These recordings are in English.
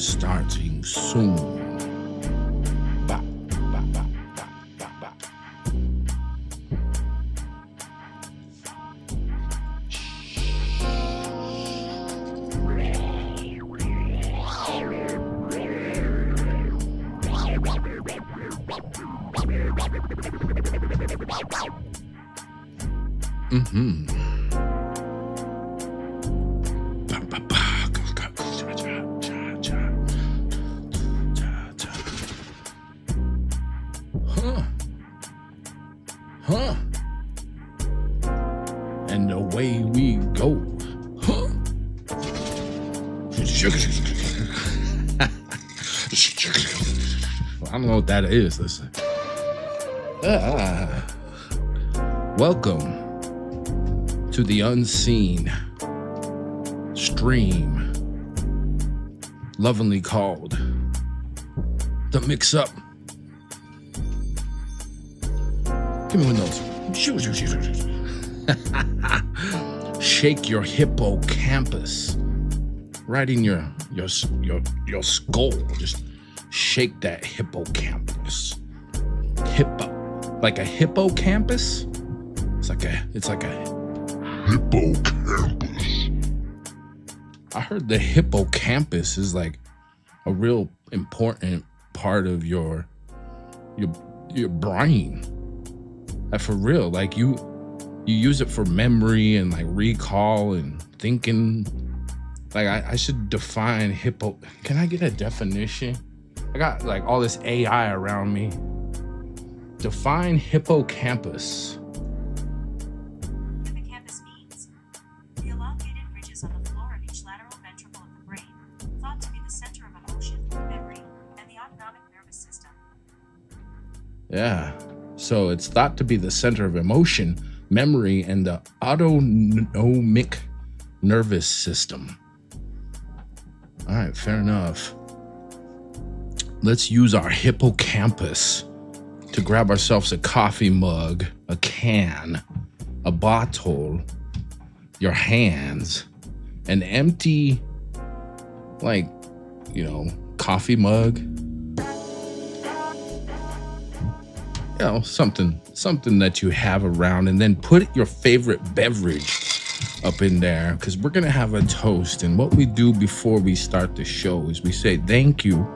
starting soon. Ba, ba, ba, ba, ba, ba. Mm-hmm. Huh. And away we go. Huh. I don't know what that is. Listen. Welcome to the unseen stream, lovingly called the Mixxup. Give me one of those. Shake your hippocampus right in your skull. Just shake that hippocampus. Like a hippocampus. It's like a hippocampus. I heard the hippocampus is like a real important part of your brain. Like for real, like you use it for memory and like recall and thinking. Like I should define hippo. Can I get a definition? I got like all this AI around me. Define hippocampus. Hippocampus means the elongated ridges on the floor of each lateral ventricle of the brain, thought to be the center of emotion, memory, and the autonomic nervous system. Yeah. So it's thought to be the center of emotion, memory, and the autonomic nervous system. All right, fair enough. Let's use our hippocampus to grab ourselves a coffee mug, a can, a bottle, your hands, an empty, coffee mug. Something that you have around, and then put your favorite beverage up in there, because we're gonna have a toast. And what we do before we start the show is we say thank you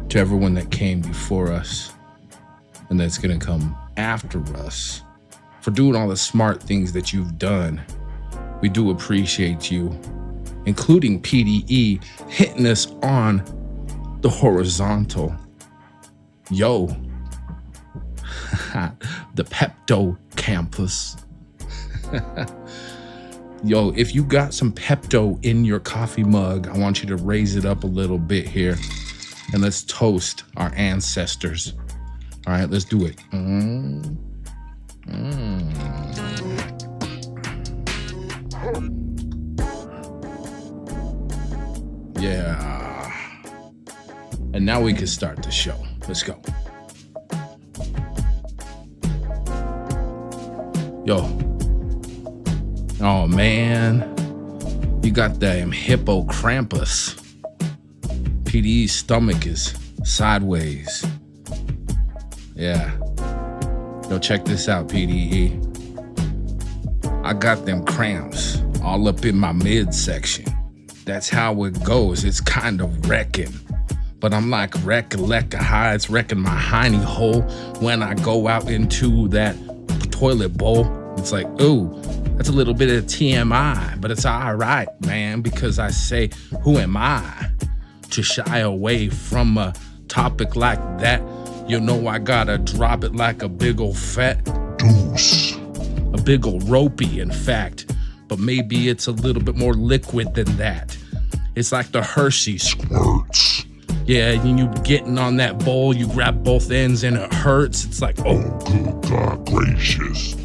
to everyone that came before us and that's gonna come after us for doing all the smart things that you've done. We do appreciate you, including PDE hitting us on the horizontal. Yo. The Pepto Campus. Yo, if you got some Pepto in your coffee mug, I want you to raise it up a little bit here and let's toast our ancestors. All right, let's do it. Yeah. And now we can start the show. Let's go. Yo. Oh man. You got that hippocampus. PDE's stomach is sideways. Yeah. Yo, check this out, PDE. I got them cramps all up in my midsection. That's how it goes. It's kind of wrecking. But I'm like wrecking how it's wrecking my hiney hole when I go out into that toilet bowl. It's like, ooh, that's a little bit of TMI, but it's all right, man, because I say, who am I to shy away from a topic like that? You know I gotta drop it like a big old fat deuce. A big old ropey, in fact, but maybe it's a little bit more liquid than that. It's like the Hershey squirts. Yeah, you getting on that bowl, you grab both ends and it hurts. It's like, oh, good God gracious.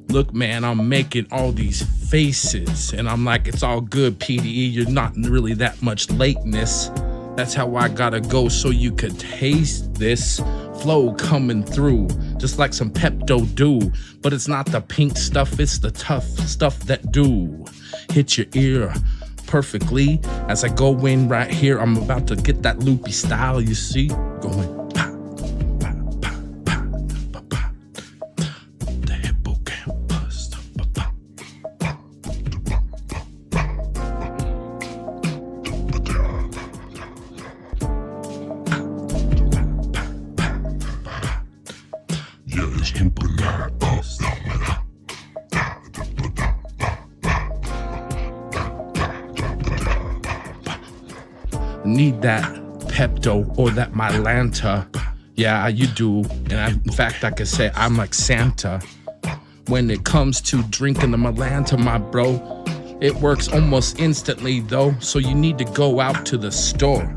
Look, man, I'm making all these faces and I'm like, it's all good, PDE. You're not really that much lateness. That's how I gotta go so you could taste this flow coming through, just like some Pepto do. But it's not the pink stuff, it's the tough stuff that do hit your ear perfectly. As I go in right here, I'm about to get that loopy style, you see? Going. The hippocampus. Need that Pepto or that Mylanta. Yeah, you do. And in fact, I could say I'm like Santa. When it comes to drinking the Mylanta, my bro, it works almost instantly though. So you need to go out to the store,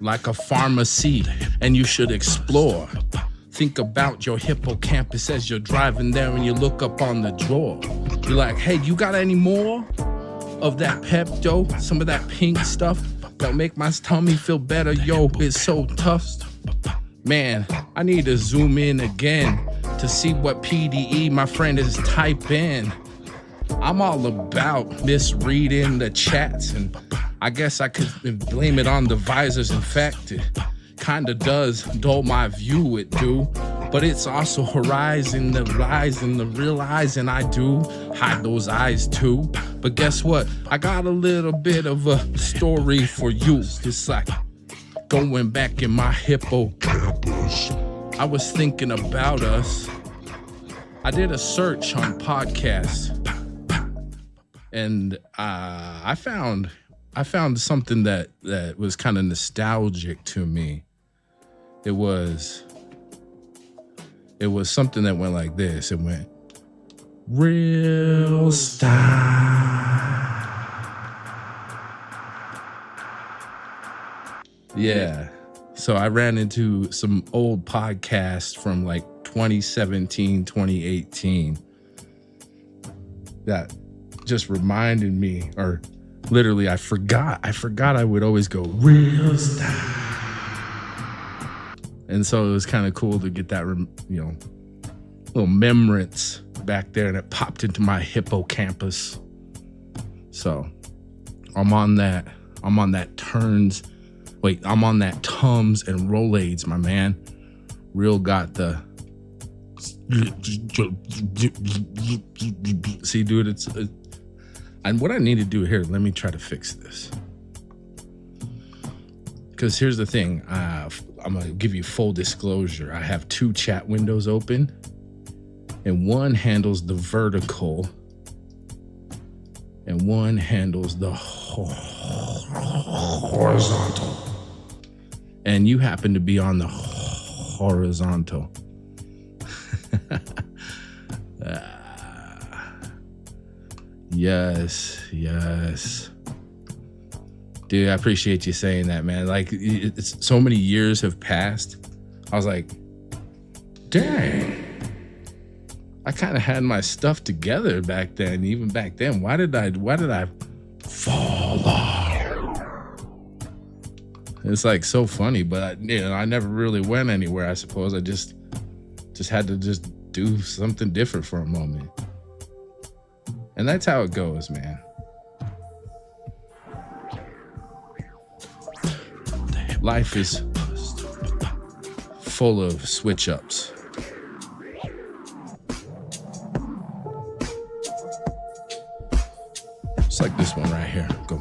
like a pharmacy, and you should explore. Think about your hippocampus as you're driving there and you look up on the drawer. You're like, hey, you got any more of that Pepto? Some of that pink stuff that'll make my tummy feel better. Yo, it's so tough. Man, I need to zoom in again to see what PDE my friend is typing. I'm all about misreading the chats, and I guess I could blame it on the visors. In fact, it kinda does dull my view, it do. But it's also horizon, the rise and the realizing I do hide those eyes too. But guess what? I got a little bit of a story for you. It's like going back in my hippocampus. I was thinking about us. I did a search on podcasts, and I found something that was kind of nostalgic to me. It was something that went like this. It went, real style. Yeah. So I ran into some old podcasts from like 2017, 2018 that just reminded me, or literally I forgot I would always go real style. And so it was kind of cool to get that, little remembrance back there, and it popped into my hippocampus. So I'm on that Tums and Rolaids, my man. Real got the, see, dude, and what I need to do here, let me try to fix this. Because here's the thing, I'm gonna give you full disclosure. I have two chat windows open, and one handles the vertical and one handles the horizontal. And you happen to be on the horizontal. Yes. Dude, I appreciate you saying that, man. Like, it's so many years have passed. I was like, dang, I kind of had my stuff together back then. Even back then, why did I fall off? It's like so funny, but I never really went anywhere. I suppose I just had to just do something different for a moment, and that's how it goes, man. Life is full of switch ups. It's like this one right here. Go.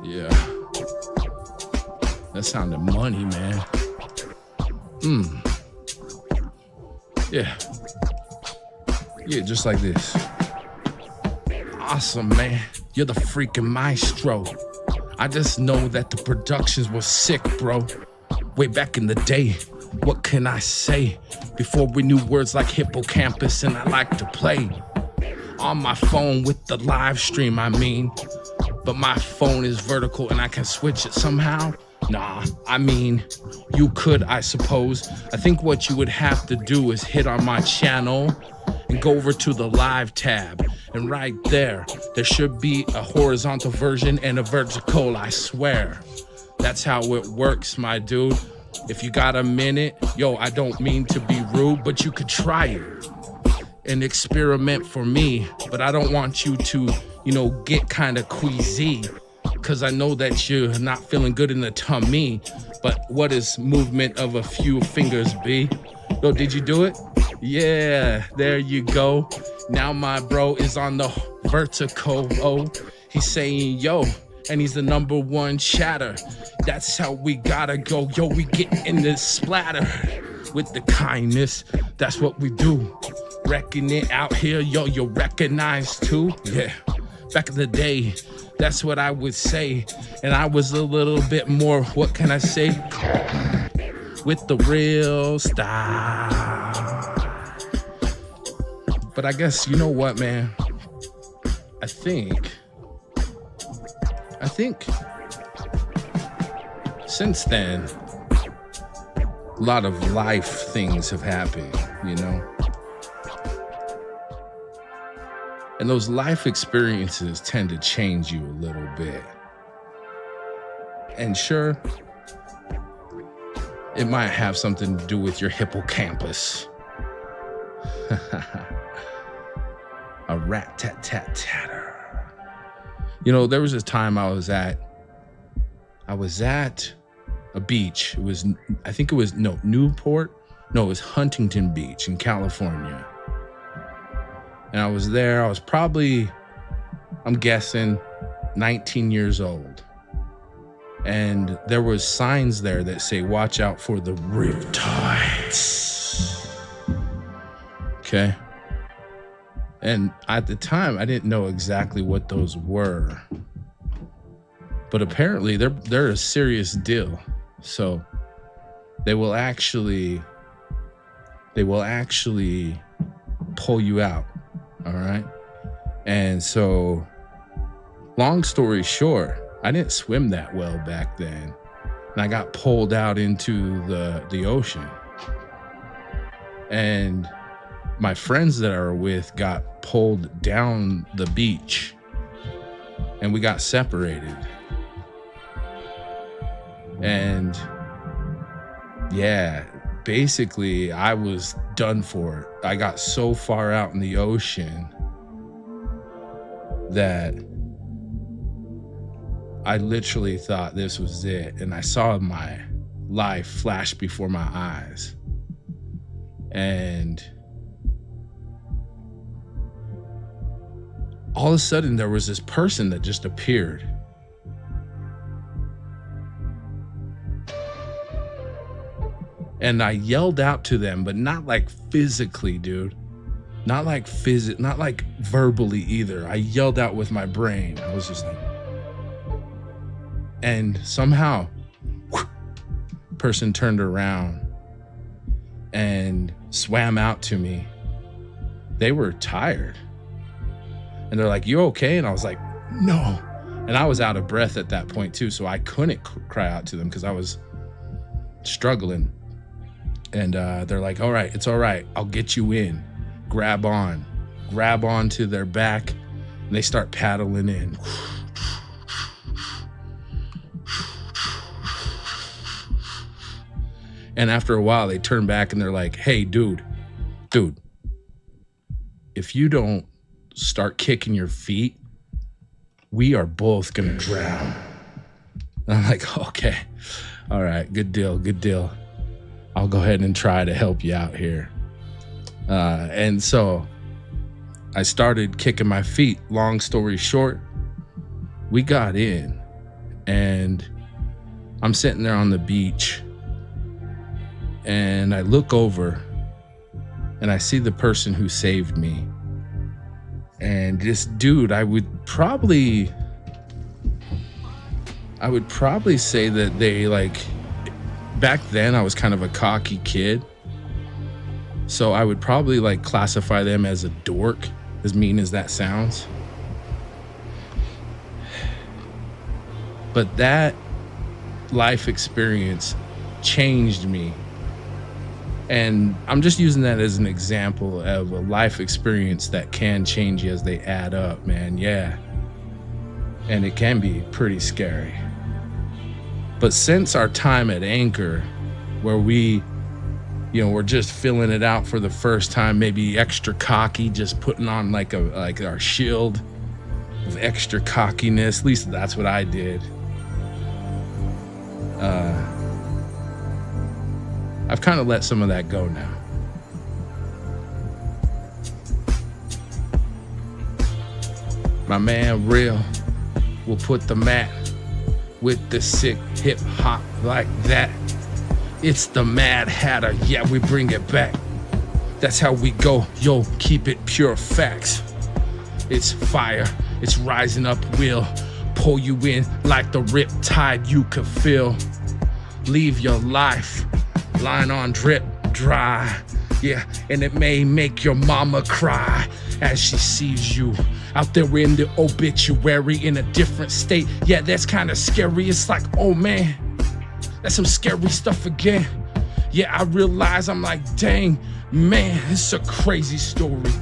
Yeah. That sounded money, man. Yeah, just like this. Awesome, man. You're the freaking maestro. I just know that the productions were sick, bro. Way back in the day. What can I say? Before we knew words like hippocampus, and I like to play on my phone with the live stream, I mean. But my phone is vertical and I can switch it somehow. Nah, I mean, you could, I suppose. I think what you would have to do is hit on my channel and go over to the live tab. And right there should be a horizontal version and a vertical, I swear. That's how it works, my dude. If you got a minute, yo, I don't mean to be rude, but you could try it and experiment for me. But I don't want you to, get kind of queasy, because I know that you're not feeling good in the tummy. But what is movement of a few fingers be? Yo, did you do it? Yeah, there you go. Now my bro is on the vertical. Oh, he's saying yo, and he's the number one chatter. That's how we gotta go. Yo, we get in this splatter with the kindness. That's what we do. Wrecking it out here. Yo, you're recognized too. Yeah, back in the day, that's what I would say. And I was a little bit more, what can I say? With the real style. But I guess, you know what, man? I think since then, a lot of life things have happened, And those life experiences tend to change you a little bit. And sure, it might have something to do with your hippocampus. A rat-tat-tat-tatter. There was this time I was at a beach. It was Newport. No, it was Huntington Beach in California. And I was there. I was probably, I'm guessing, 19 years old. And there was signs there that say, watch out for the riptides. Okay. And at the time, I didn't know exactly what those were. But apparently, they're a serious deal. So they will actually pull you out. All right. And so, long story short, I didn't swim that well back then. And I got pulled out into the ocean. And my friends that I were with got pulled down the beach. And we got separated. And yeah, basically I was done for it. I got so far out in the ocean that I literally thought this was it. And I saw my life flash before my eyes. And all of a sudden there was this person that just appeared. And I yelled out to them, but not like physically, dude. Not like verbally either. I yelled out with my brain. I was just like, and somehow, person turned around and swam out to me. They were tired. And they're like, you okay? And I was like, no. And I was out of breath at that point too, so I couldn't cry out to them because I was struggling. And they're like, all right, it's all right. I'll get you in. Grab on to their back, and they start paddling in. And after a while, they turn back and they're like, hey, dude, if you don't start kicking your feet, we are both gonna drown. And I'm like, okay, all right, good deal. I'll go ahead and try to help you out here. And so I started kicking my feet. Long story short, we got in and I'm sitting there on the beach and I look over and I see the person who saved me. And this dude, I would probably say that they back then I was kind of a cocky kid. So I would probably classify them as a dork, as mean as that sounds. But that life experience changed me And I'm just using that as an example of a life experience that can change you as they add up, man. Yeah. And it can be pretty scary. But since our time at Anchor, where we're just filling it out for the first time, maybe extra cocky, just putting on like our shield of extra cockiness. At least that's what I did. I've kind of let some of that go now. My man Real will put the mat with the sick hip hop like that. It's the Mad Hatter, yeah, we bring it back. That's how we go, yo, keep it pure facts. It's fire, it's rising up, will pull you in like the rip tide you could feel. Leave your life line on drip dry, yeah, and it may make your mama cry as she sees you out there in the obituary in a different state. Yeah, that's kind of scary. It's like, oh man, that's some scary stuff again. Yeah, I realize, I'm like, dang, man, it's a crazy story.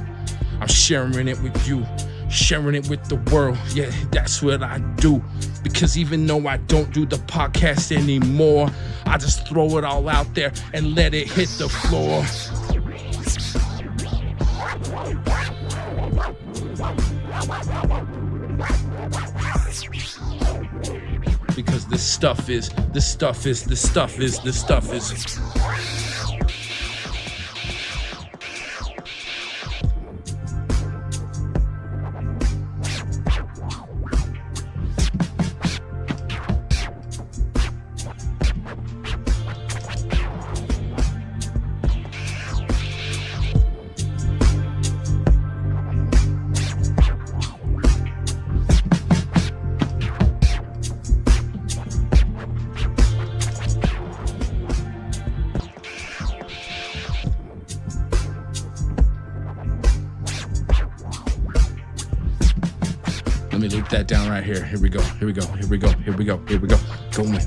I'm sharing it with you, sharing it with the world. Yeah, that's what I do. Because even though I don't do the podcast anymore, I just throw it all out there and let it hit the floor. Because this stuff is. Let me loop that down right here. Here we go. Going.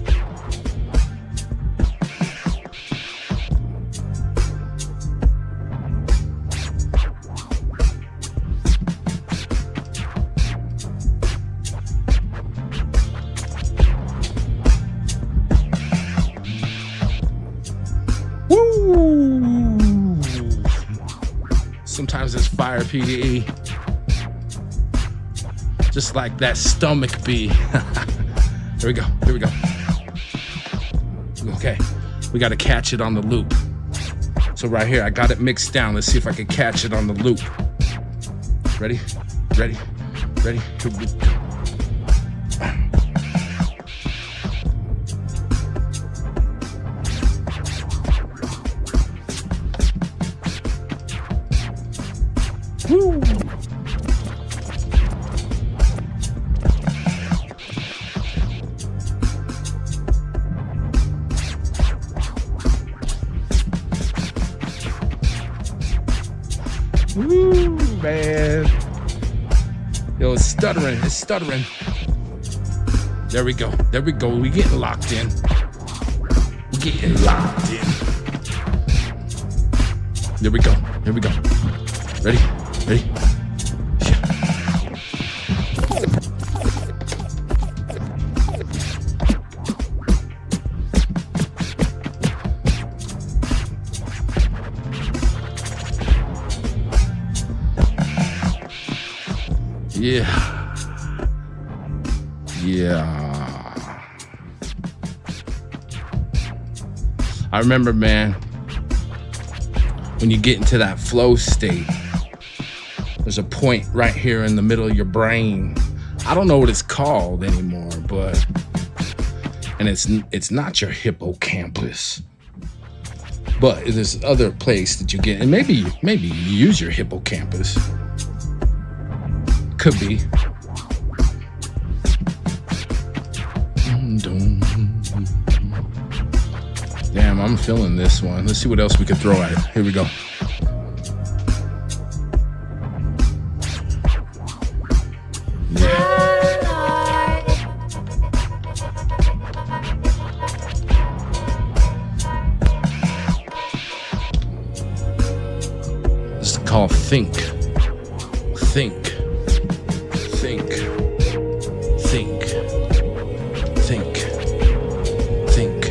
Woo! Sometimes it's fire, PDE. Just like that stomach bee. Here we go. Okay, we got to catch it on the loop. So right here, I got it mixed down. Let's see if I can catch it on the loop. Ready? Here we go. Woo! Woo, man. Yo, it's stuttering. There we go. We getting locked in. There we go. Ready? Yeah. I remember, man, when you get into that flow state, there's a point right here in the middle of your brain. I don't know what it's called anymore, and it's not your hippocampus, but there's other place that you get, and maybe you use your hippocampus. Could be. Damn, I'm feeling this one. Let's see what else we could throw at it. Here we go. call think. Think. Think. Think. Think. Think.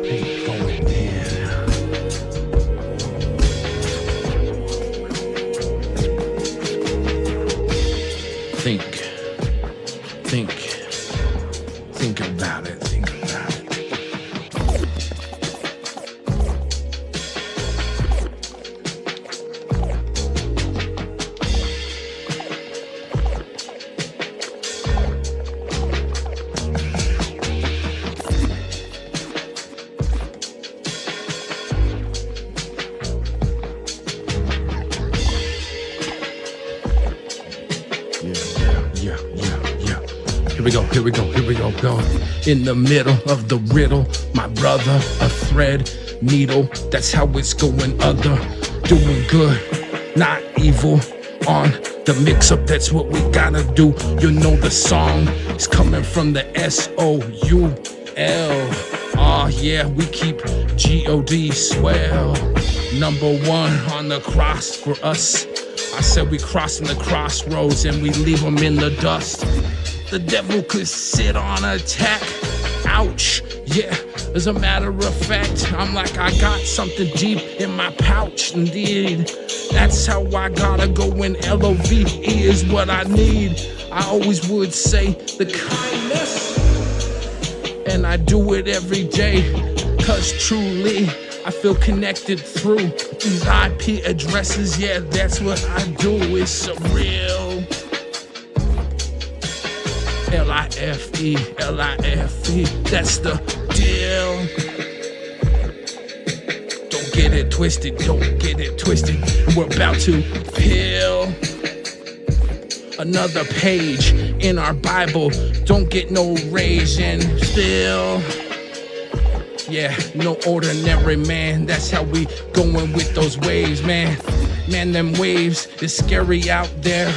Think going in. Think. Think. Think about it. Think about it. Here we go. In the middle of the riddle, my brother, a thread, needle, that's how it's going other. Doing good, not evil, on the mix-up, that's what we gotta do. You know the song is coming from the SOUL. Yeah, we keep G-O-D swell. Number one on the cross for us. I said we crossing the crossroads and we leave them in the dust. The devil could sit on attack. Ouch, yeah, as a matter of fact, I'm like, I got something deep in my pouch, indeed. That's how I gotta go when LOVE is what I need. I always would say the kindness, and I do it every day, cause truly, I feel connected through these IP addresses. Yeah, that's what I do, it's surreal. L-I-F-E, L-I-F-E, that's the deal. Don't get it twisted, don't get it twisted. We're about to peel another page in our Bible. Don't get no rage and still. Yeah, no ordinary man, that's how we going with those waves, man. Man, them waves is scary out there.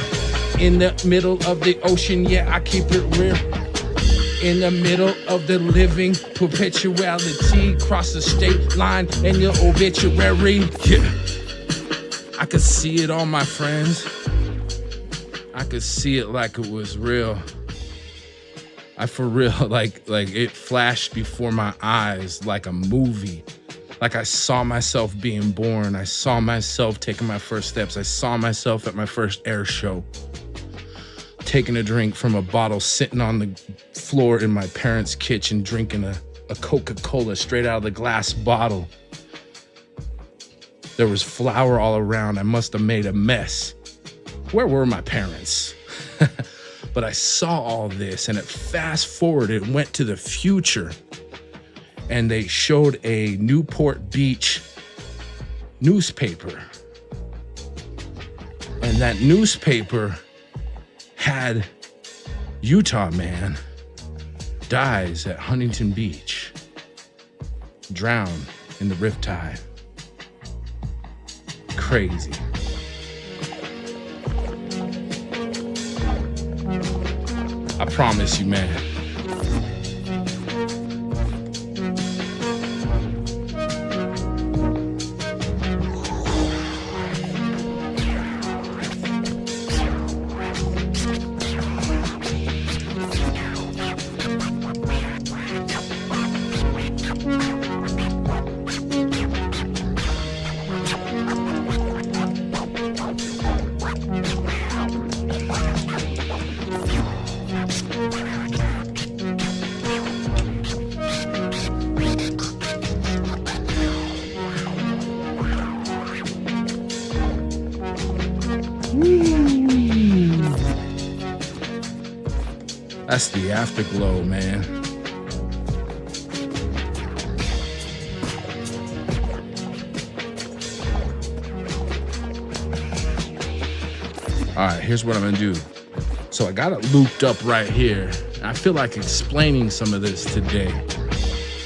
In the middle of the ocean, yeah, I keep it real. In the middle of the living perpetuality, cross the state line and your obituary. Yeah, I could see it on my friends. I could see it like it was real. I for real, like it flashed before my eyes like a movie. Like I saw myself being born. I saw myself taking my first steps. I saw myself at my first air show, taking a drink from a bottle, sitting on the floor in my parents' kitchen, drinking a Coca-Cola straight out of the glass bottle. There was flour all around. I must have made a mess. Where were my parents? But I saw all this, and it fast forwarded, went to the future, and they showed a Newport Beach newspaper. And that newspaper had Utah man dies at Huntington Beach, drowned in the riptide. Crazy. I promise you, man. That's the afterglow, man. All right, here's what I'm gonna do. So I got it looped up right here. I feel like explaining some of this today.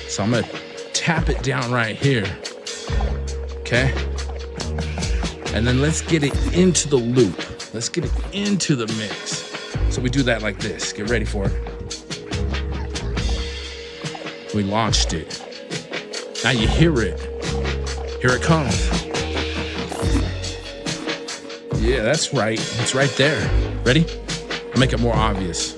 So I'm gonna tap it down right here. Okay? And then let's get it into the loop. Let's get it into the mix. So we do that like this. Get ready for it. We launched it. Now you hear it. Here it comes. Yeah, that's right. It's right there. Ready? I'll make it more obvious.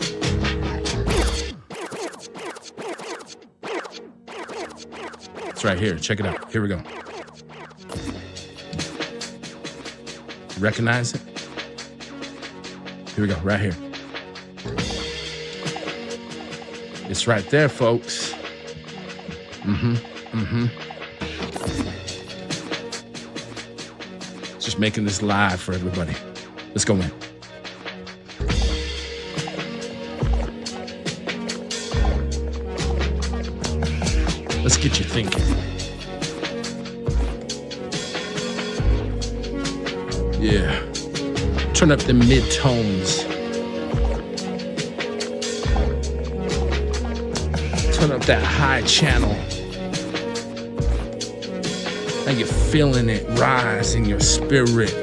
It's right here. Check it out. Here we go. Recognize it? Here we go. Right here. It's right there, folks. Just making this live for everybody. Let's go in. Let's get you thinking. Yeah. Turn up the mid-tones. Turn up that high channel. Now you're feeling it rise in your spirit.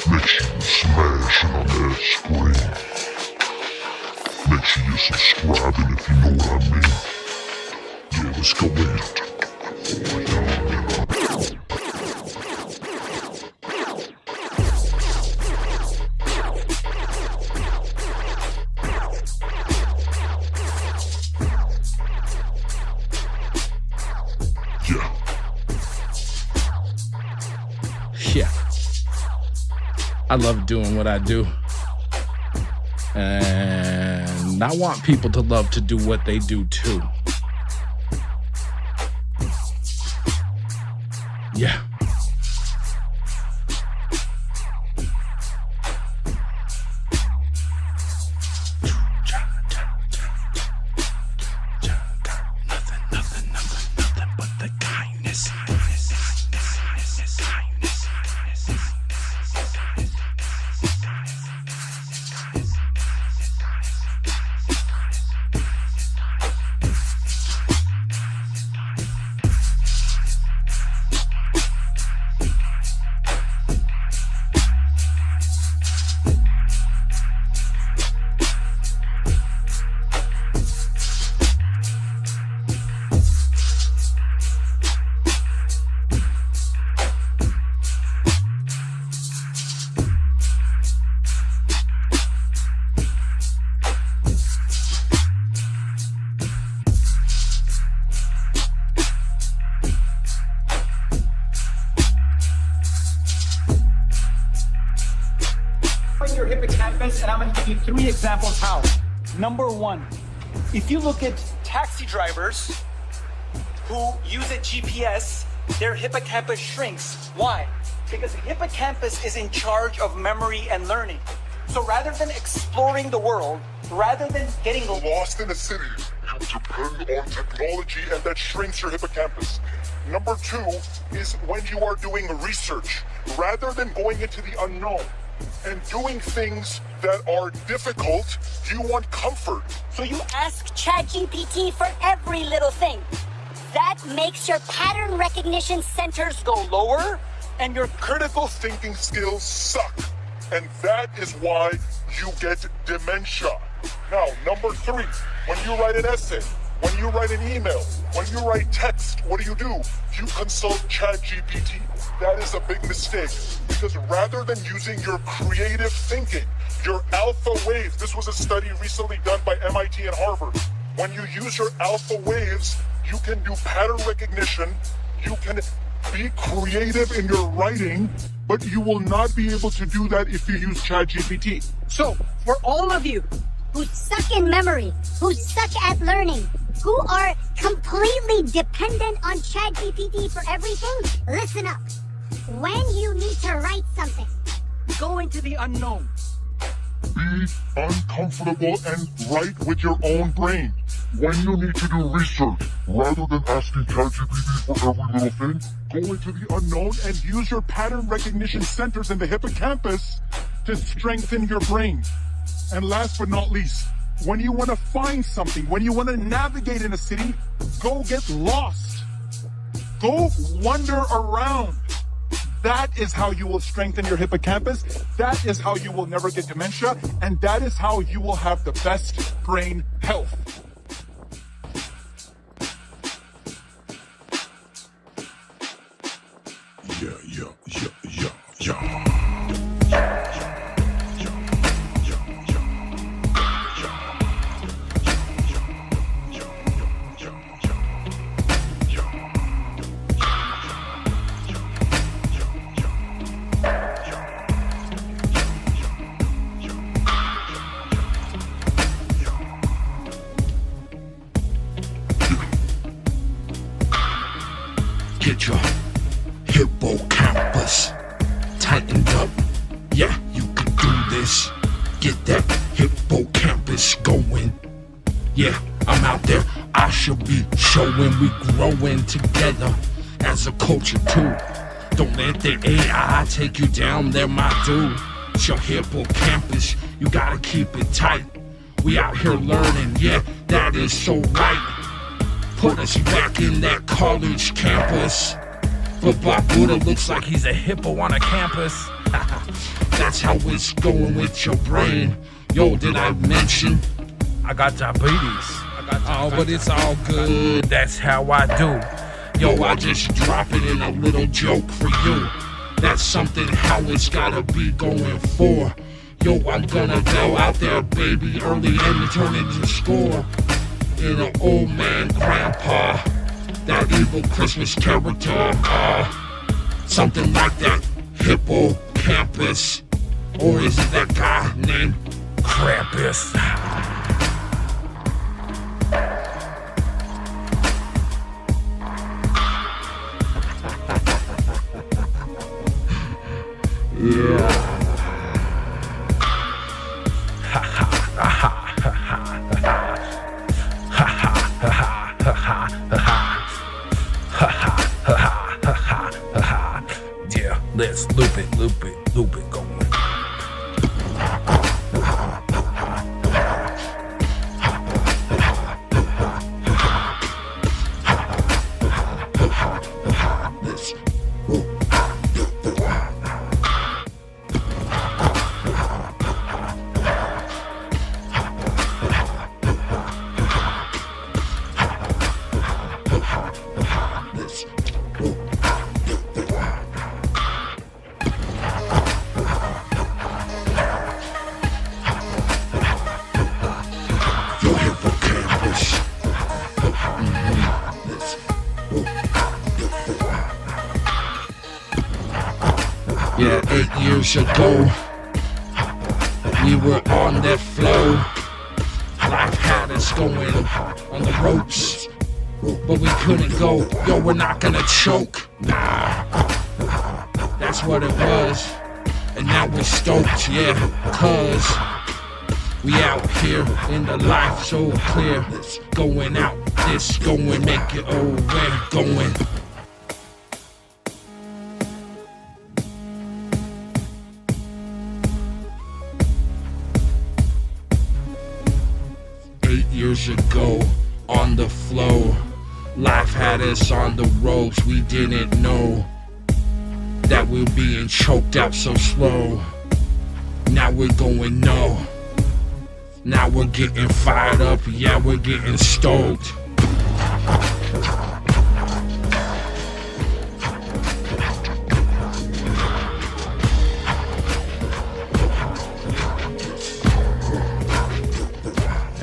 Make sure you smashing on that screen. Make sure you're subscribing if you know what I mean. Yeah, let's go in. Yeah. I love doing what I do. And I want people to love to do what they do too. Yeah. Nothing but the kindness. Your hippocampus, and I'm going to give you 3 examples how. Number 1, if you look at taxi drivers who use a GPS, their hippocampus shrinks. Why? Because the hippocampus is in charge of memory and learning. So rather than exploring the world, rather than getting Lost in the city, you depend on technology, and that shrinks your hippocampus. Number 2 is when you are doing research, rather than going into the unknown and doing things that are difficult, you want comfort. So you ask ChatGPT for every little thing. That makes your pattern recognition centers go lower, And your critical thinking skills suck. And that is why you get dementia. Now, number 3, when you write an essay, when you write an email, when you write text, what do? You consult ChatGPT. That is a big mistake, because rather than using your creative thinking, your alpha waves, this was a study recently done by MIT and Harvard. When you use your alpha waves, you can do pattern recognition, you can be creative in your writing, but you will not be able to do that if you use ChatGPT. So, for all of you who suck in memory, who suck at learning, who are completely dependent on ChatGPT for everything, listen up. When you need to write something, Go into the unknown. Be uncomfortable and write with your own brain. When you need to do research, rather than asking ChatGPT for every little thing, go into the unknown and use your pattern recognition centers in the hippocampus to strengthen your brain. And last but not least, when you want to find something, when you want to navigate in a city, go get lost. Go wander around. That is how you will strengthen your hippocampus. That is how you will never get dementia. And that is how you will have the best brain health. Get your hippocampus tightened up. Yeah, you can do this. Get that hippocampus going. Yeah, I'm out there. I should be showing we growing together as a culture too. Don't let the AI take you down there, my dude. It's your hippocampus. You gotta keep it tight. We out here learning. Yeah, that is so right. Put us back in that college campus. But Bobutah looks like he's a hippo on a campus. That's how it's going with your brain. Yo, did I mention I got diabetes? Oh, but it's all good. That's how I do. Yo, I just drop it in a little joke for you. That's something how it's gotta be going for. Yo, I'm gonna go out there, baby, early and turn into score. In an old man grandpa, that evil Christmas character, something like that hippocampus, or is it that guy named Krampus? Yeah. Yeah, let's loop it going. Yeah, 8 years ago, we were on that flow. Life had us going on the ropes, but we couldn't go. Yo, we're not gonna choke. Nah, that's what it was. And now we're stoked, yeah, cause we out here in the life so clear. Going out, this going, make it over, going. Years ago, on the flow, life had us on the ropes. We didn't know that we're being choked out so slow. Now we're going no. Now we're getting fired up, yeah, we're getting stoked.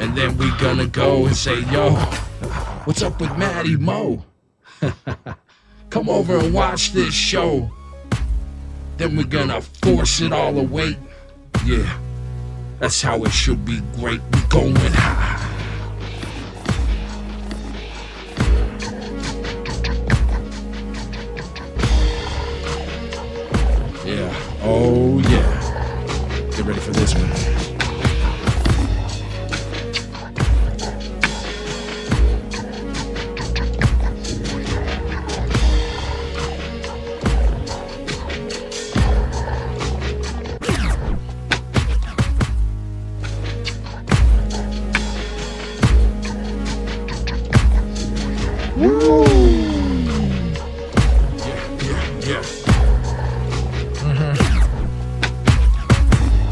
And then we gonna go and say, yo, what's up with Maddie Mo? Come over and watch this show. Then we're gonna force it all away. Yeah, that's how it should be. Great, we going high. Yeah, oh yeah. Get ready for this one.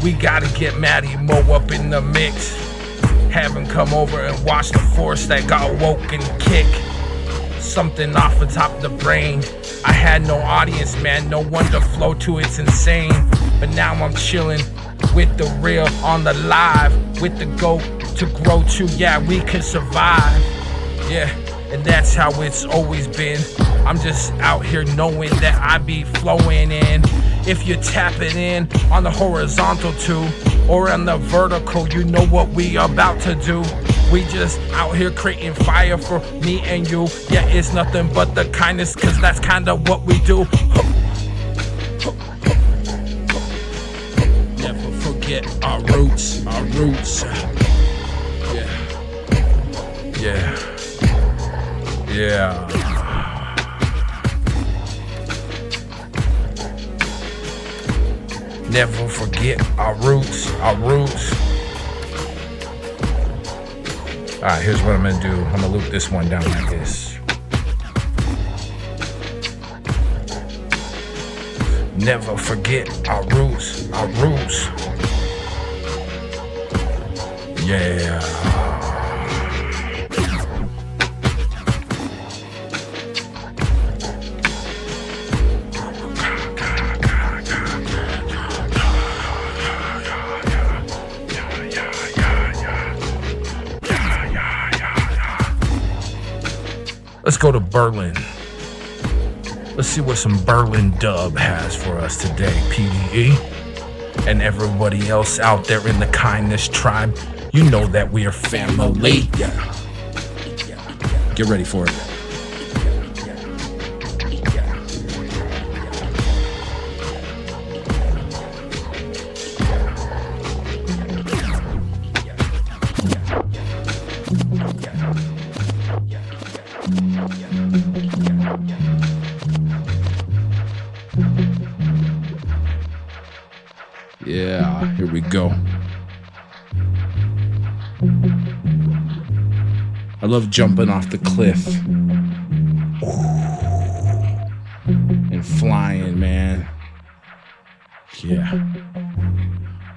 We gotta get Maddie Mo up in the mix. Have him come over and watch the force that got woke and kick. Something off the top of the brain. I had no audience, man, no one to flow to, it's insane. But now I'm chilling with the real on the live, with the goat to grow to, yeah, we can survive. Yeah, and that's how it's always been. I'm just out here knowing that I be flowing in. If you're tapping in on the horizontal too, or on the vertical, you know what we about to do. We just out here creating fire for me and you. Yeah, it's nothing but the kindness, cause that's kinda what we do. Never forget our roots, our roots. Yeah. Never forget our roots, our roots. All right, here's what I'm gonna do. I'm gonna loop this one down like this. Never forget our roots, our roots. Yeah. Let's go to Berlin. Let's see what some Berlin dub has for us today, PDE. And everybody else out there in the kindness tribe, you know that we are family. Yeah. Get ready for it. Yeah, here we go. I love jumping off the cliff and flying, man. Yeah.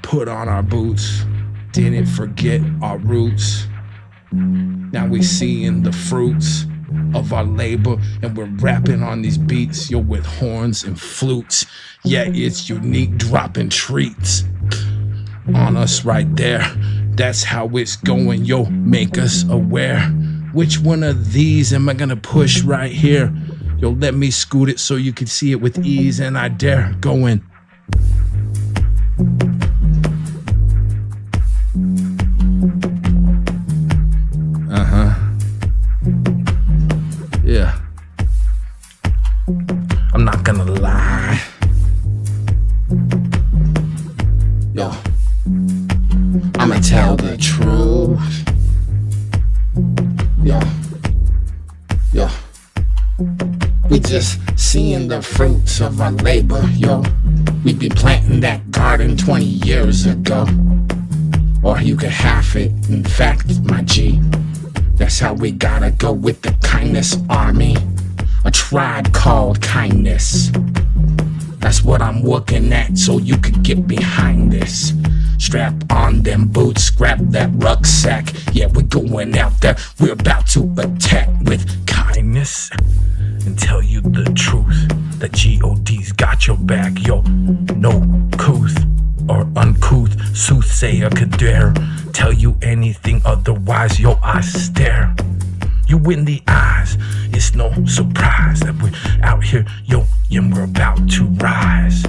Put on our boots, didn't forget our roots. Now we seeing the fruits of our labor, and we're rapping on these beats, yo, with horns and flutes. Yeah, it's unique, dropping treats on us right there. That's how it's going, yo, make us aware. Which one of these am I gonna push right here? Yo, let me scoot it so you can see it with ease, and I dare going. Yeah. I'm not gonna lie. Yo, I'ma tell the truth. Yo, we just seeing the fruits of our labor, yo. We been planting that garden 20 years ago. Or you could half it, in fact, my G. That's how we gotta go with the kindness army. A tribe called kindness. That's what I'm looking at, so you could get behind this. Strap on them boots, scrap that rucksack. Yeah, we're going out there. We're about to attack with kindness and tell you the truth. The G.O.D.'s got your back, yo. No couth or uncouth soothsayer could dare tell you anything otherwise. Yo, I stare you in the eyes. It's no surprise that we're out here, yo, and we're about to rise.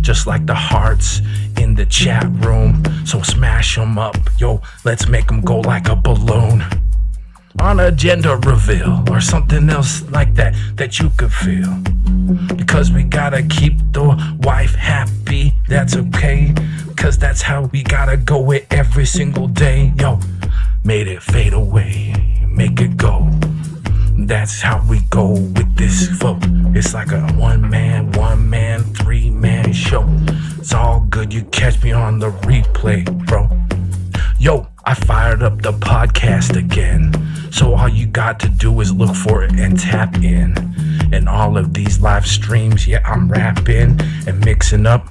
Just like the hearts in the chat room. So smash them up, yo, let's make them go like a balloon. On a gender reveal or something else like that you could feel. Because we gotta keep the wife happy, that's okay. Cause that's how we gotta go with every single day. Yo, made it fade away, make it go. That's how we go with this flow. It's like a one man, 3-man show. It's all good, you catch me on the replay, bro. Yo, I fired up the podcast again. So all you got to do is look for it and tap in. And all of these live streams, yeah, I'm rapping and mixing up.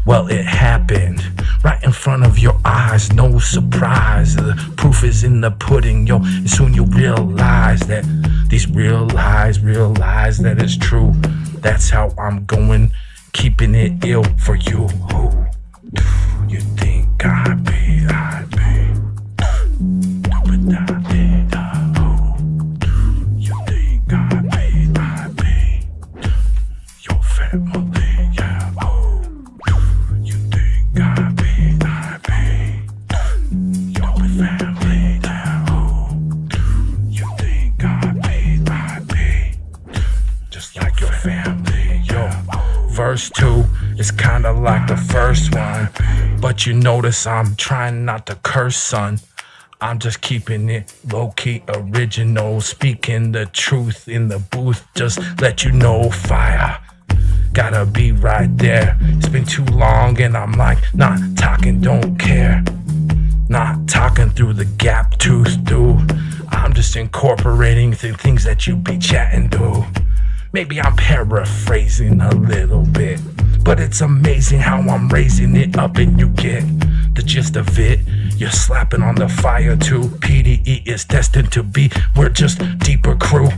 Well, it happened right in front of your eyes, no surprise. The proof is in the pudding, yo. And soon you realize that these realize that it's true. That's how I'm going, keeping it ill for you. Who you think I be? You think I be your family, yeah. You think I be your family, yeah. You think I be just like your family, yo. Verse 2 is kinda like the first one, but you notice I'm trying not to curse, son. I'm just keeping it low-key original, speaking the truth in the booth, just let you know fire. Gotta be right there. It's been too long and I'm like, not talking, don't care. Not talking through the gap tooth, dude. I'm just incorporating the things that you be chatting, dude. Maybe I'm paraphrasing a little bit, but it's amazing how I'm raising it up and you get the gist of it. You're slapping on the fire too. PDE is destined to be. We're just deeper crew.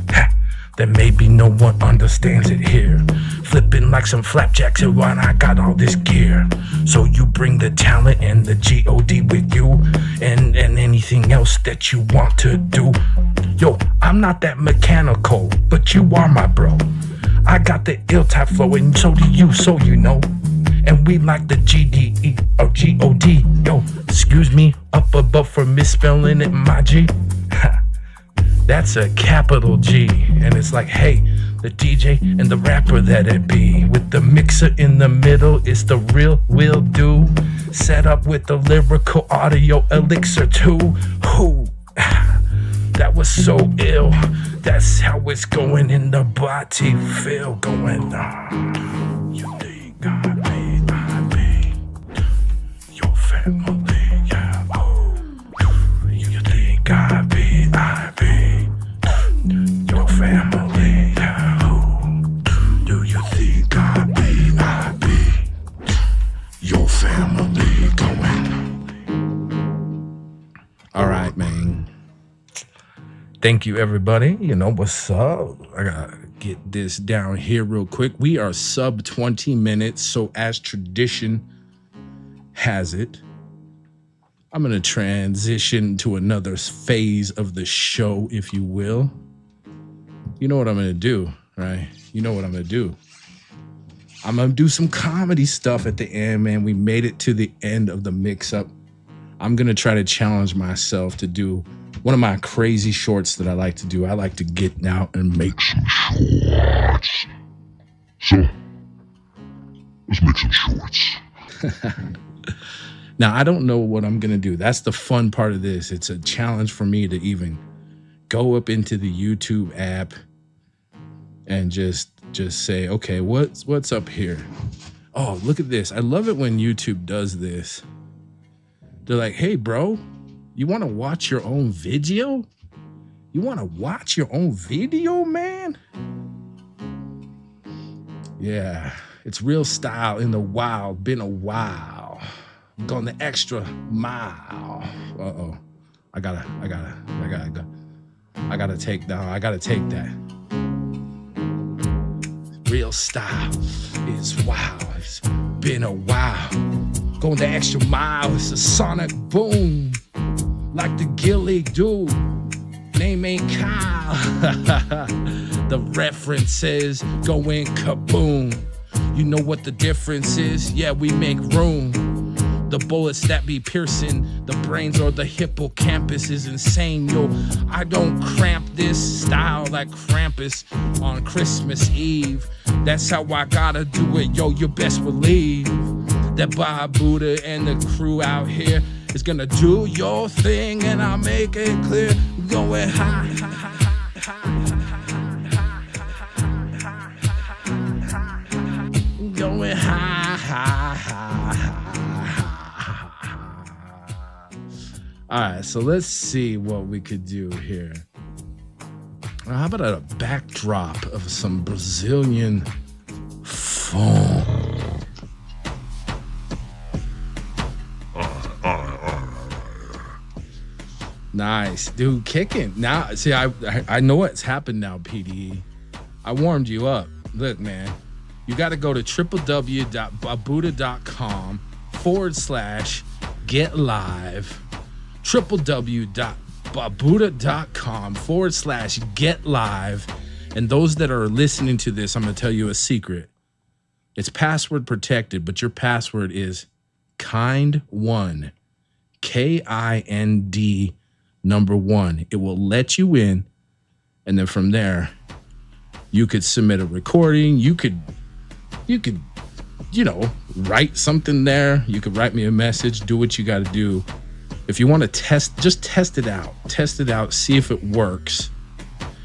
Then maybe no one understands it here. Flipping like some flapjacks and when I got all this gear. So you bring the talent and the G.O.D. with you. And anything else that you want to do. Yo, I'm not that mechanical, but you are my bro. I got the ill type flow and so do you, so you know. And we like the G.D.E. or G.O.D. Yo, excuse me up above for misspelling it, my G. That's a capital G. And it's like, hey, the DJ and the rapper that it be. With the mixer in the middle, it's the real will do. Set up with the lyrical audio elixir too. Who? That was so ill. That's how it's going in the body. Feel going on. You think I be your family, yeah. You think I be your family, yeah. Do you think I be your family going? All right, man. Thank you, everybody. You know what's up? I gotta get this down here real quick. We are sub 20 minutes, so as tradition has it, I'm gonna transition to another phase of the show, if you will. You know what I'm gonna do, right? You know what I'm gonna do. I'm gonna do some comedy stuff at the end, man. We made it to the end of the mix-up. I'm gonna try to challenge myself to do one of my crazy shorts that I like to do. I like to get out and make some shorts. So, let's make some shorts. Now, I don't know what I'm going to do. That's the fun part of this. It's a challenge for me to even go up into the YouTube app and just say, okay, what's up here? Oh, look at this. I love it when YouTube does this. They're like, hey, bro, you want to watch your own video? You want to watch your own video, man? Yeah, it's real style in the wild. Been a while. Going the extra mile. Uh-oh. I gotta take that. Real style is wild. It's been a while. Going the extra mile. It's a sonic boom. Like the Gilly dude. Name ain't Kyle. The references going kaboom. You know what the difference is? Yeah, we make room. The bullets that be piercing the brains or the hippocampus is insane, yo. I don't cramp this style like Krampus on Christmas Eve. That's how I gotta do it, yo. You best believe that Bobutah and the crew out here is gonna do your thing, and I'll make it clear. Going high, high, high, going high, high, high. All right, so let's see what we could do here. How about a backdrop of some Brazilian funk? Nice, dude, kicking. Now, see, I know what's happened now, PD. I warmed you up. Look, man, you got to go to www.bobutah.com/get-live. www.bobutah.com/get-live. And those that are listening to this, I'm going to tell you a secret. It's password protected, but your password is kind1, KIND number 1. It will let you in, and then from there, you could submit a recording. You could, write something there. You could write me a message. Do what you got to do. If you want to just test it out. Test it out. See if it works.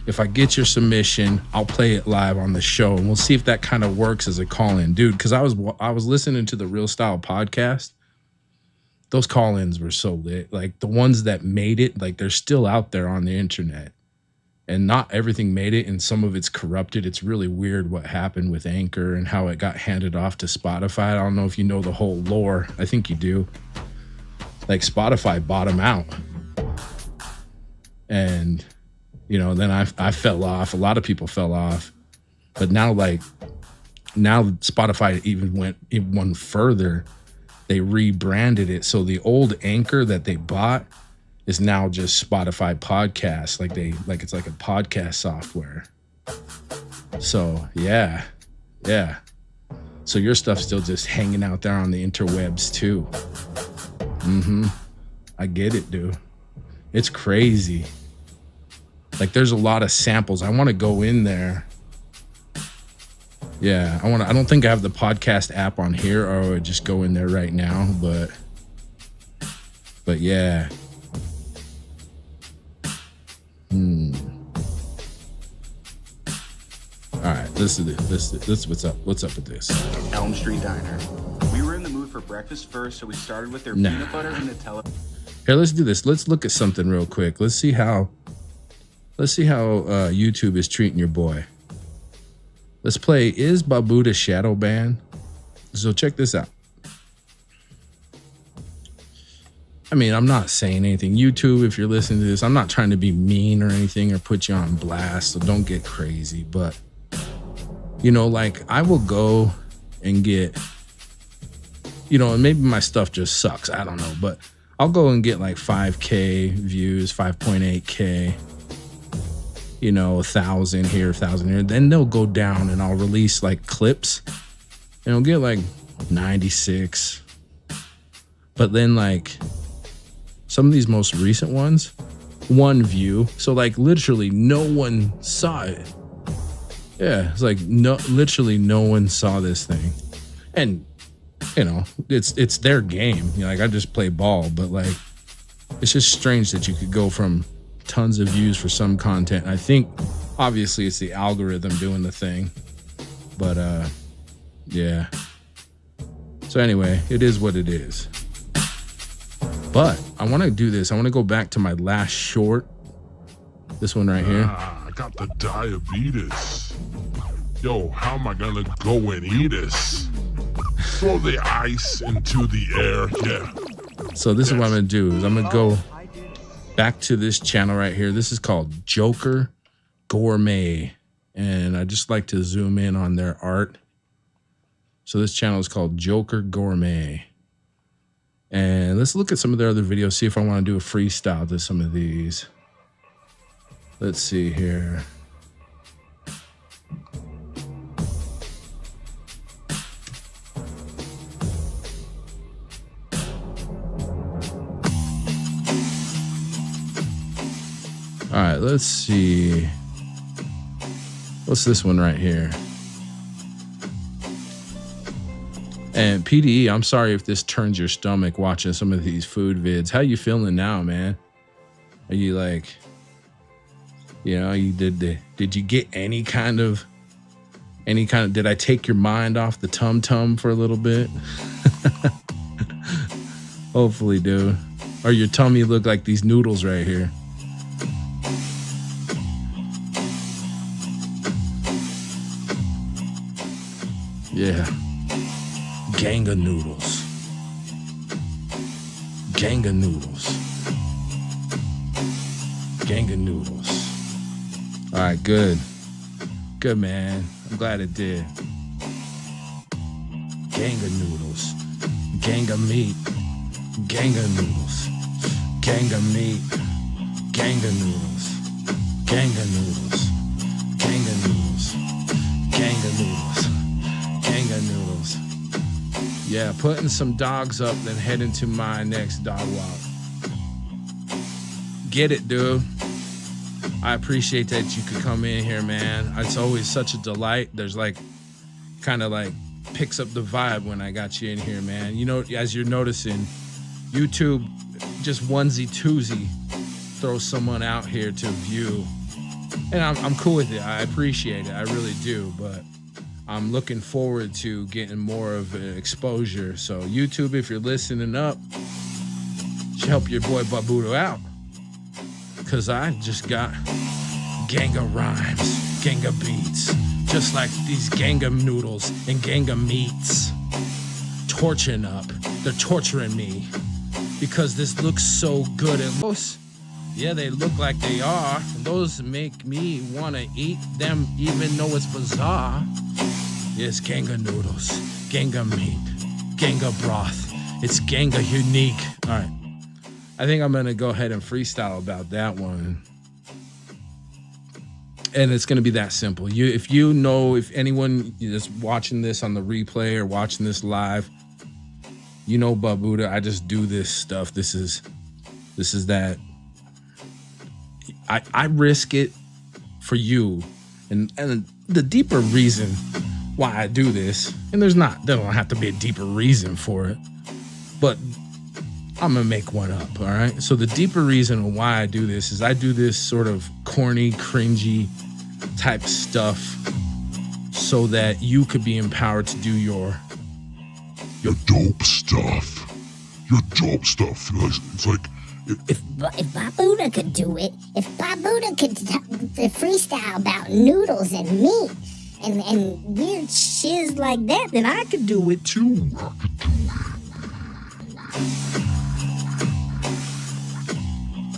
If I get your submission, I'll play it live on the show, and we'll see if that kind of works as a call-in, dude. Because I was listening to the Real Style podcast. Those call-ins were so lit. Like the ones that made it, like they're still out there on the internet. And not everything made it, and some of it's corrupted. It's really weird what happened with Anchor and how it got handed off to Spotify. I don't know if you know the whole lore. I think you do. Like Spotify bought them out. And, then I fell off. A lot of people fell off. But now Spotify even went one further. They rebranded it. So the old Anchor that they bought is now just Spotify podcasts. Like it's like a podcast software. So yeah. So your stuff's still just hanging out there on the interwebs too. I get it, dude. It's crazy. Like there's a lot of samples. I want to go in there. Yeah, I don't think I have the podcast app on here, or I would just go in there right now, but yeah. All right, this is what's up. What's up with this? Elm Street Diner. We were in the mood for breakfast first, so we started with their peanut butter and Nutella. Here, let's do this. Let's look at something real quick. Let's see how YouTube is treating your boy. Let's play Is Bobutah Shadow Banned? So check this out. I mean, I'm not saying anything. YouTube, if you're listening to this, I'm not trying to be mean or anything or put you on blast, so don't get crazy. But, I will go and get, and maybe my stuff just sucks. I don't know. But I'll go and get like 5K views, 5.8K. 1,000 here, 1,000 here. Then they'll go down and I'll release like clips and I'll get like 96. But then like some of these most recent ones, 1 view. So like literally no one saw it. Yeah, it's like literally no one saw this thing. And it's their game. Like I just play ball, but like it's just strange that you could go from tons of views for some content. I think obviously it's the algorithm doing the thing, but yeah. So anyway, it is what it is. But I want to do this. I want to go back to my last short. This one right here. I got the diabetes. Yo, how am I gonna go and eat this? throw the ice into the air. Yeah. So this is what I'm gonna do. Is I'm gonna go back to this channel right here. This is called Joker Gourmet, and I just like to zoom in on their art. So this channel is called Joker Gourmet. And let's look at some of their other videos, see if I want to do a freestyle to some of these. Let's see here. All right, let's see. What's this one right here? And PDE, I'm sorry if this turns your stomach watching some of these food vids. How you feeling now, man? Are you like, you know, did you get any kind of, did I take your mind off the tum-tum for a little bit? Hopefully, dude. Or your tummy look like these noodles right here. Yeah. Gang of noodles. Gang of noodles. Gang of noodles. All right, good. Good, man. I'm glad it did. Gang of noodles. Gang of meat. Gang of noodles. Gang of meat. Gang of noodles. Gang of noodles. Gang of noodles. Gang of noodles. Gang of noodles. Yeah, putting some dogs up, then heading to my next dog walk. Get it, dude. I appreciate that you could come in here, man. It's always such a delight. There's like, kind of like picks up the vibe when I got you in here, man. You know, as you're noticing, YouTube just onesie twosie throws someone out here to view. And I'm cool with it. I appreciate it. I really do. But I'm looking forward to getting more of an exposure. So YouTube, if you're listening up, should help your boy Bobutah out. Cause I just got gang of rhymes, gang of beats, just like these gang of noodles and gang of meats. Torching up, they're torturing me because this looks so good. And those, yeah, they look like they are. And those make me wanna eat them even though it's bizarre. It's gang of noodles, gang of meat, gang of broth. It's gang of unique. All right. I think I'm going to go ahead and freestyle about that one. And it's going to be that simple. If anyone is watching this on the replay or watching this live, you know Bobutah, I just do this stuff. This is that. I risk it for you. And the deeper reason why I do this, and there don't have to be a deeper reason for it, but I'm gonna make one up, all right? So the deeper reason why I do this is I do this sort of corny, cringy type stuff so that you could be empowered to do your dope stuff. Your dope stuff. It's like If Bobutah could do it, if Bobutah could freestyle about noodles and meat and weird shiz like that, then I could do it too.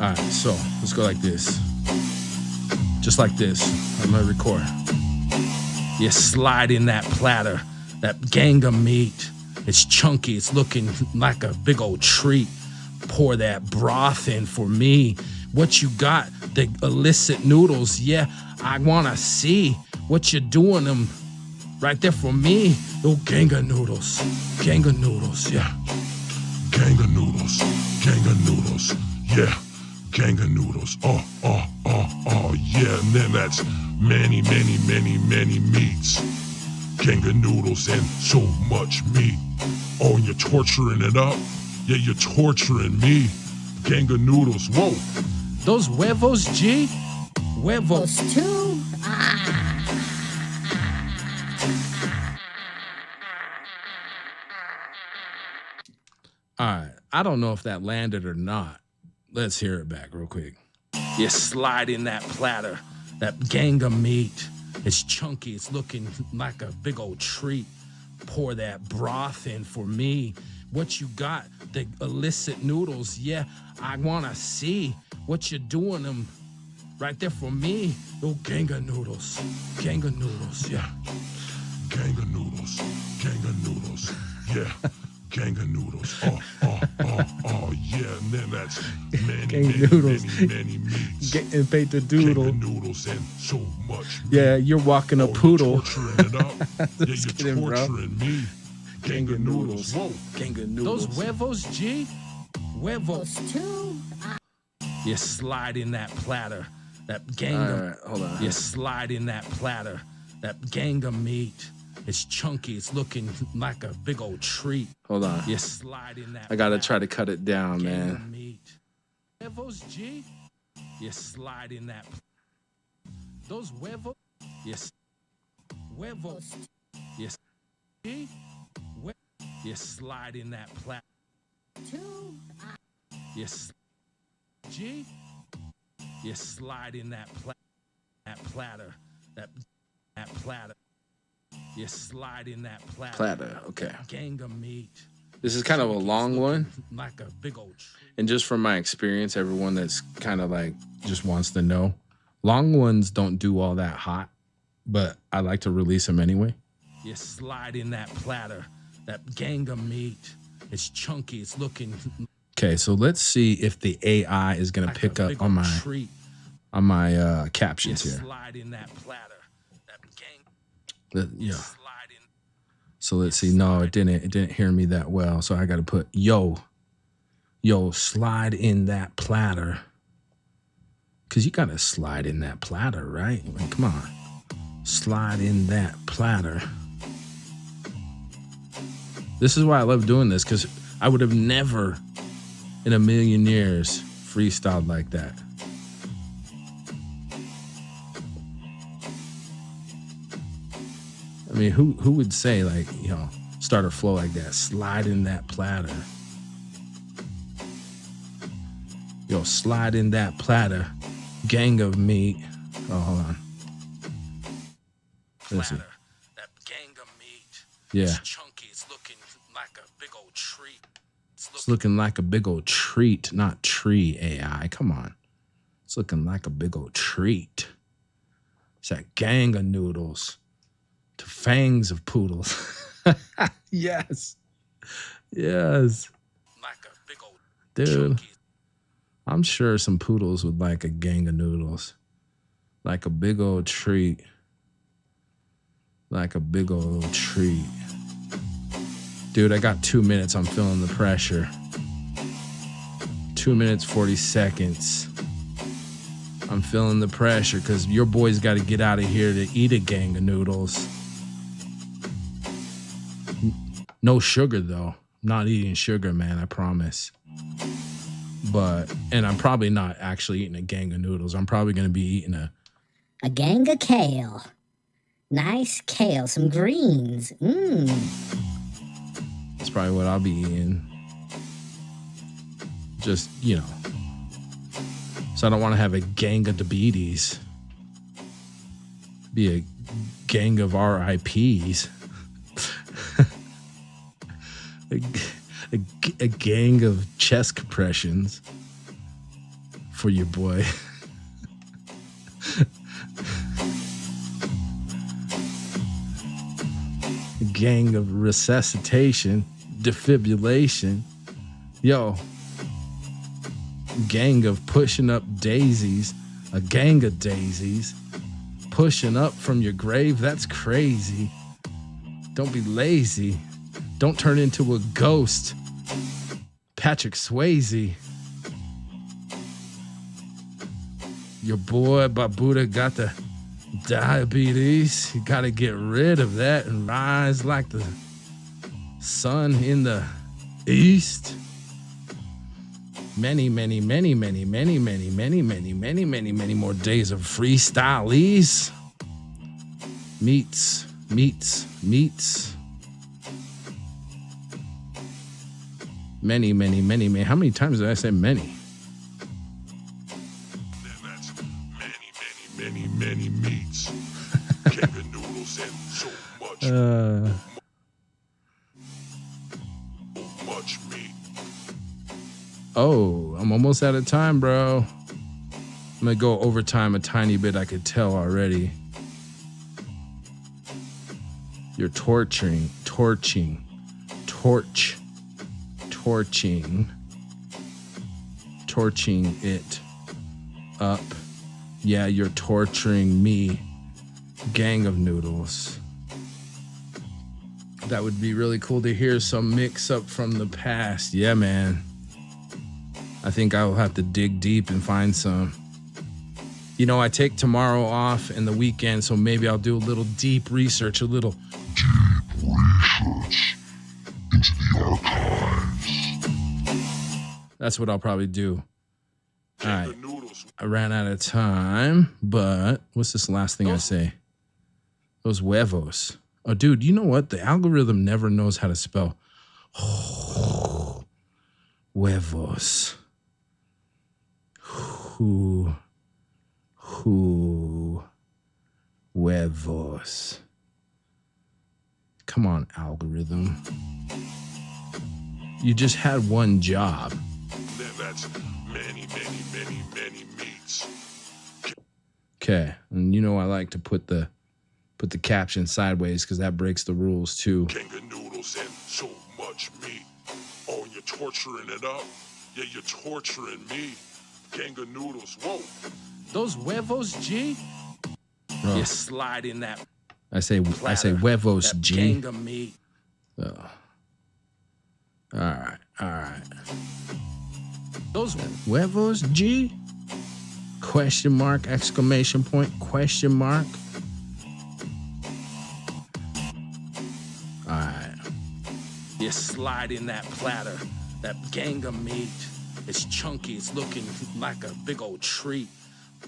All right, so let's go like this. Just like this. I'm gonna record. You slide in that platter, that gang of meat. It's chunky, it's looking like a big old treat. Pour that broth in for me. What you got? The illicit noodles. Yeah, I wanna see what you're doing them right there for me. Oh, gang of noodles. Gang of noodles, yeah. gang of noodles. Gang of noodles. Yeah. Gang of noodles. Yeah. And then that's many meats. Gang of noodles and so much meat. Oh, and you're torturing it up? Yeah, you're torturing me. Gang of noodles. Whoa. Those huevos, G? Huevos. Those two? All right. I don't know if that landed or not. Let's hear it back real quick. You slide in that platter, that gang of meat. It's chunky. It's looking like a big old treat. Pour that broth in for me. What you got? The illicit noodles. Yeah, I wanna see what you're doing them right there for me. Oh, gang of noodles. Gang of noodles, yeah. Gang of noodles. Gang of noodles. Yeah. Gang of noodles. Oh, yeah. And then that's many, Gang many, noodles. many meats. Getting paid to Gang doodle. of noodles and so much meat. Yeah, you're walking a Oh, poodle. you're torturing it up. Yeah, Just you're kidding, bro. torturing me. Gang of noodles. Whoa. Gang of noodles. Those huevos, G? Huevos. Those two. You slide in that platter. That gang All of... right, hold on. You slide in that platter. That gang of meat. It's chunky. It's looking like a big old treat. Hold on. You slide in that I gotta platter. try to cut it down, Gang man. of meat. Huevos, G? You slide in that... Those huevos... Yes. Huevos. Yes. G? You slide in that platter. Two. Yes. G? You slide in that platter. That platter. You slide in that platter. Platter, okay. That gang of meat. This is kind of a long one. Like a big old tree. And just from my experience, everyone that's kind of like, Just wants to know. Long ones don't do all that hot, but I like to release them anyway. You slide in that platter. That gang of meat. It's chunky. It's looking... Okay, so let's see if the AI is going to pick up on my captions here. slide in that platter. That gang. Yeah. So let's see. No, it didn't hear me that well. So I got to put yo, slide in that platter. Cause you got to slide in that platter, right? I mean, come on, slide in that platter. This is why I love doing this, because I would have never in a million years freestyled like that. I mean, who would say, like, you know, start a flow like that? Slide in that platter. Yo, slide in that platter. Gang of meat. Oh, hold on. Let's see. That gang of meat. Yeah. It's chunky. It's looking like a big old treat. It's looking like a big old treat, not tree AI. Come on. It's looking like a big old treat. It's that gang of noodles to fangs of poodles. Yes. Yes. Like a big old Dude. chunky. I'm sure some poodles would like a gang of noodles. Like a big old treat. Like a big old treat. Dude, I got 2 minutes. I'm feeling the pressure. 2 minutes, 40 seconds. I'm feeling the pressure because your boy's got to get out of here to eat a gang of noodles. No sugar, though. I'm not eating sugar, man. I promise. And I'm probably not actually eating a gang of noodles. I'm probably going to be eating A gang of kale. Nice kale, some greens. That's probably what I'll be eating. Just, you know. So I don't want to have a gang of diabetes. Be a gang of RIPs. a gang of chest compressions for your boy. A gang of resuscitation, defibrillation. Yo, gang of pushing up daisies, a gang of daisies, pushing up from your grave. That's crazy. Don't be lazy. Don't turn into a ghost. Patrick Swayze. Your boy Bobutah got the diabetes. You gotta get rid of that and rise like the sun in the east. Many, many, many, many, many, many, many, many, many, many, many more days of freestylees. Meets. Many, many, many, many. How many times did I say many? Then that's many meats. Gang of noodles and so much. much meat. Oh, I'm almost out of time, bro. I'm gonna go overtime a tiny bit, I could tell already. You're torching it up. Yeah, you're torturing me. Gang of noodles. That would be really cool to hear some Mixxup from the past. Yeah, man. I think I will have to dig deep and find some. You know, I take tomorrow off and the weekend, so maybe I'll do a little deep research, Deep research into the archives. That's what I'll probably do. All right. I ran out of time, but what's this last thing I say? Those huevos. Oh, dude, you know what? The algorithm never knows how to spell huevos. Huevos. Come on, algorithm. You just had one job. Then that's many meats. Okay, and you know I like to put the caption sideways because that breaks the rules too. King of noodles and so much meat. Oh, you're torturing it up. Yeah, you're torturing me. King of noodles. Whoa. Those huevos, G. Oh. You slide in that. I say huevos, G. Gang of meat. Oh. All right. Those huevos, G? Question mark, exclamation point, question mark. All right. You slide in that platter, that gang of meat. It's chunky, it's looking like a big old treat.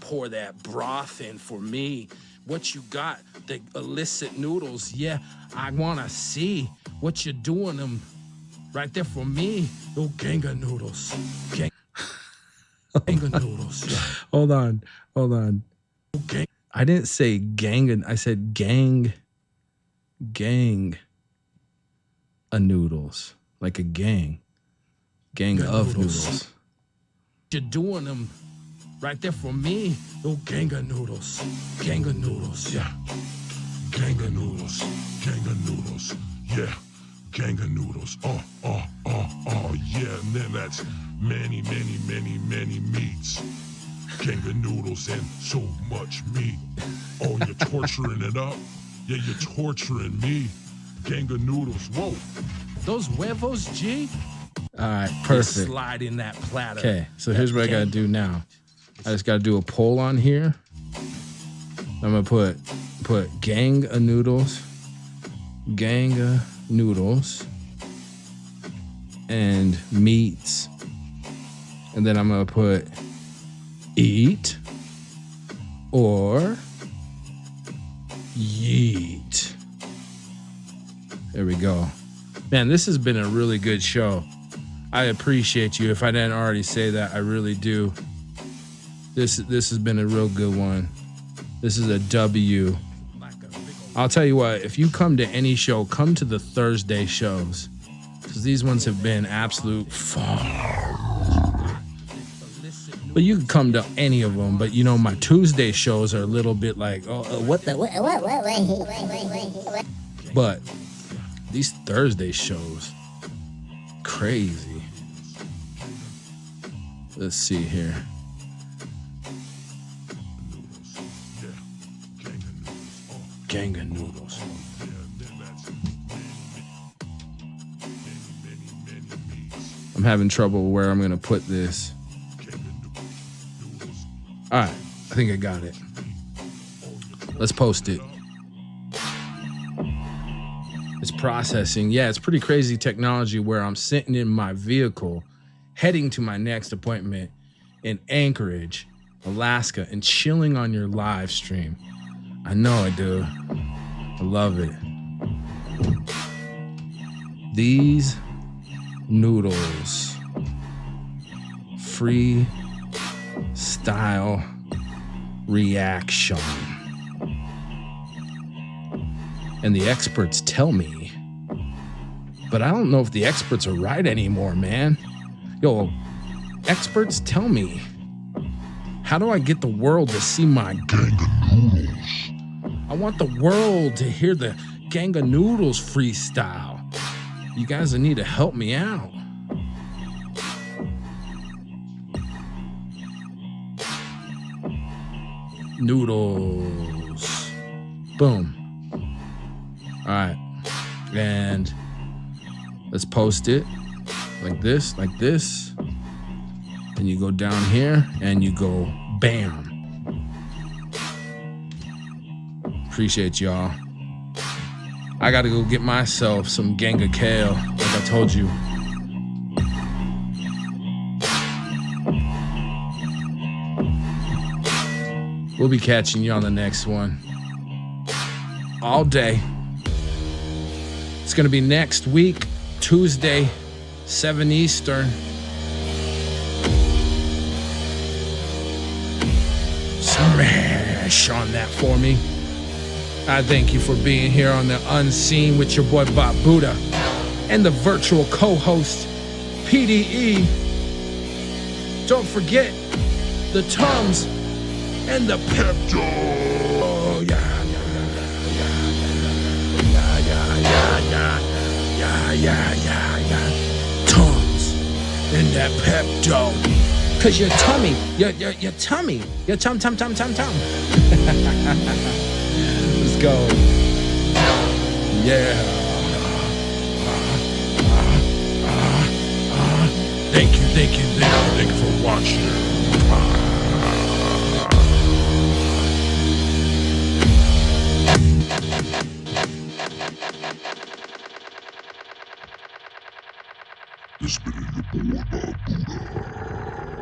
Pour that broth in for me. What you got? The illicit noodles. Yeah, I wanna see what you're doing them right there for me. Oh, gang of noodles. Gang of noodles. Yeah. Hold on. Gang. I didn't say gang, I said gang of noodles. Like a gang of noodles. You're doing them right there for me. Oh, gang of noodles. Gang of noodles. Yeah. Gang of noodles. Gang of noodles. Yeah. Gang of noodles. Yeah. And then that's many meats. Gang of noodles and so much meat. Oh, you're torturing it up. Yeah, you're torturing me. Gang of noodles. Whoa. Those huevos, G. All right, You perfect. slide in that platter. Okay, so here's what I gotta do now. I just gotta do a poll on here. I'm gonna put gang of noodles, and meats, and then I'm gonna put eat or yeet. There we go. Man, this has been a really good show. I appreciate you. If I didn't already say that, I really do. This has been a real good one. This is a W. I'll tell you what, if you come to any show, come to the Thursday shows. Because these ones have been absolute fun. But you can come to any of them. But you know, my Tuesday shows are a little bit like, what? But these Thursday shows, crazy. Let's see here. Gang of noodles. I'm having trouble where I'm gonna put this. All right, I think I got it. Let's post it. It's processing. Yeah, it's pretty crazy technology where I'm sitting in my vehicle heading to my next appointment in Anchorage, Alaska, and chilling on your live stream. I know I do. I love it. These noodles. Freestyle reaction. And the experts tell me But I don't know if the experts are right anymore, man. Yo, experts, tell me, how do I get the world to see my gang of noodles? I want the world to hear the gang of noodles freestyle. You guys need to help me out. Noodles. Boom. All right. And let's post it like this, like this. And you go down here and you go bam. Appreciate y'all. I gotta go get myself some gang of kale, like I told you. We'll be catching you on the next one. All day. It's gonna be next week, Tuesday, 7 Eastern. Smash on that for me. I thank you for being here on the Unseen with your boy Bobutah and the virtual co-host PDE. Don't forget the Tums and the Pepto. Oh, yeah. Tums and that Pepto. Cause your tummy, your tummy, your tum. Let's go. Yeah. Thank you for watching. It's been your boy Bobutah.